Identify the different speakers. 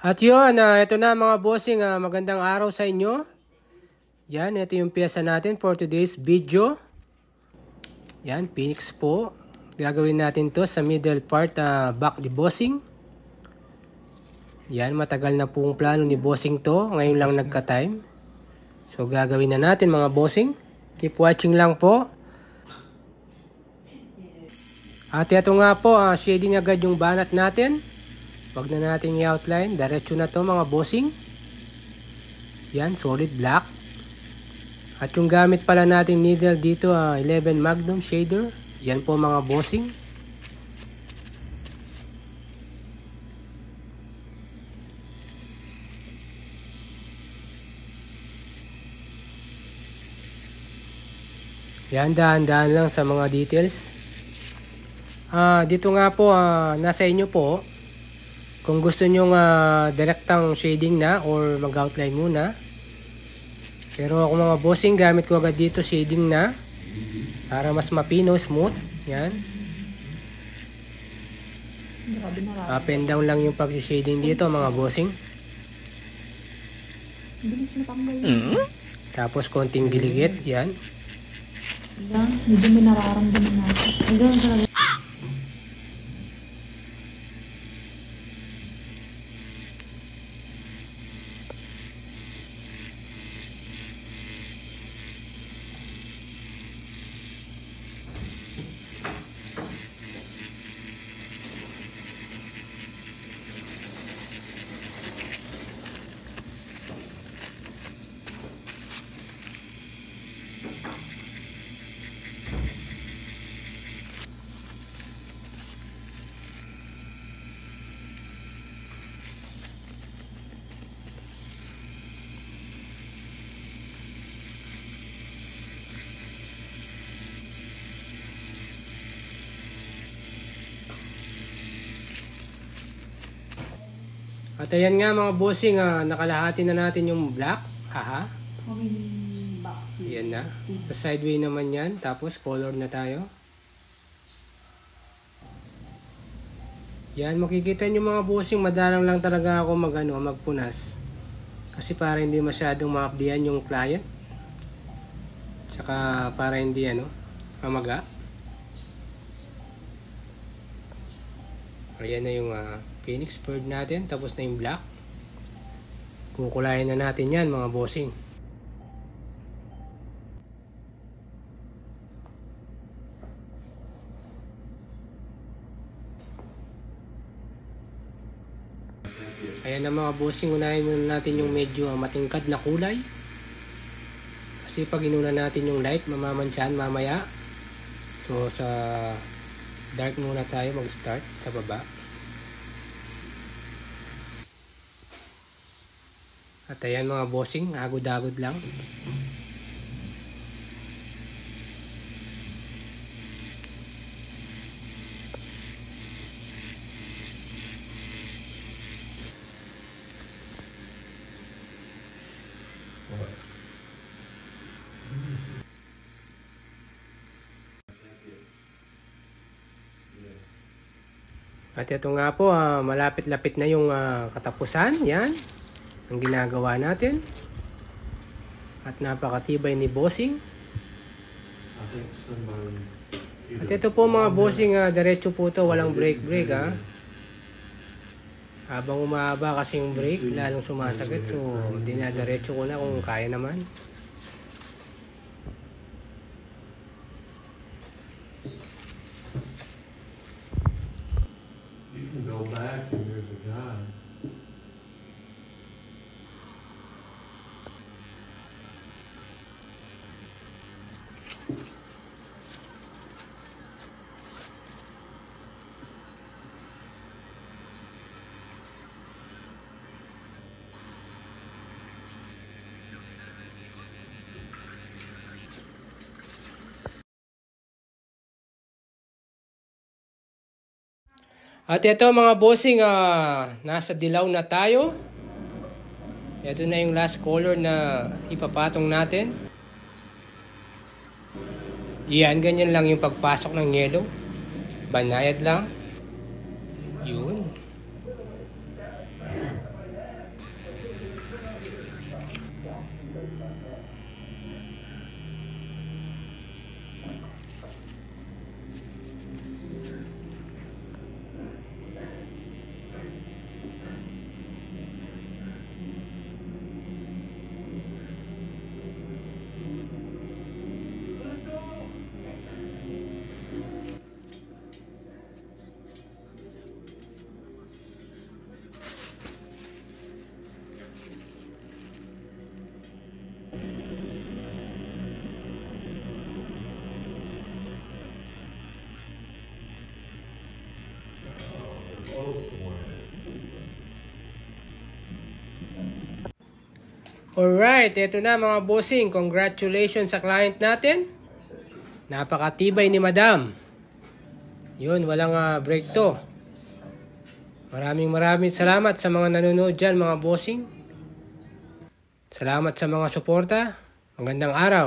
Speaker 1: At yun, ito na mga bossing, magandang araw sa inyo. Yan, ito yung piyesa natin for today's video. Yan, Phoenix po. Gagawin natin to sa middle part, back debossing. Yan, matagal na pong plano ni bossing to. Ngayon lang nagka-time. So gagawin na natin mga bossing. Keep watching lang po. At ito nga po, shading agad yung banat natin. Wag na natin i-outline. Diretso na to mga bossing. Yan, solid black. At yung gamit pala nating needle dito, 11 Magnum shader. Yan po mga bossing. Yan, dahan-dahan lang sa mga details. Dito nga po, nasa inyo po. Kung gusto nyo direktang shading na or mag-outline muna. Pero ako mga bossing, gamit ko agad dito shading na. Para mas mapino, smooth. Yan. Up and down lang yung pag-shading dito mga bossing. Tapos konting giligit. Yan.
Speaker 2: Medyo may nararamdaman natin.
Speaker 1: At ayan nga mga bossing, nakalahati na natin yung black. Haha. Yan na. Sa sideway naman yan. Tapos color na tayo. Yan, makikita nyo mga bossing, madalang lang talaga ako magpunas. Kasi para hindi masyadong maapdihan yung client. Tsaka para hindi pamaga. Ayan na yung Phoenix bird natin. Tapos na yung black. Kukulayan na natin yan mga bossing. Ayan na mga bossing, unahin muna natin yung medyo matingkad na kulay. Kasi pag inuna natin yung light, mamamansyahan mamaya. So sa dark muna tayo mag-start sa baba. At ayan mga bossing, agod-agod lang. At ito nga po, malapit-lapit na yung katapusan. Yan ang ginagawa natin. At napakatibay ni bossing. At ito po mga bossing, diretso po to, walang break. Habang umahaba kasi yung break, lalong sumasagad. So dinadiretso ko na kung kaya naman.
Speaker 3: Go back and there's a guy.
Speaker 1: At ito mga bossing, nasa dilaw na tayo. Ito na yung last color na ipapatong natin. Yan, ganyan lang yung pagpasok ng yellow. Banayad lang. Yun. Alright, eto na mga bossing. Congratulations sa client natin. Napakatibay ni Madam. Yun, walang break to. Maraming salamat sa mga nanonood dyan mga bossing. Salamat sa mga suporta. Magandang araw.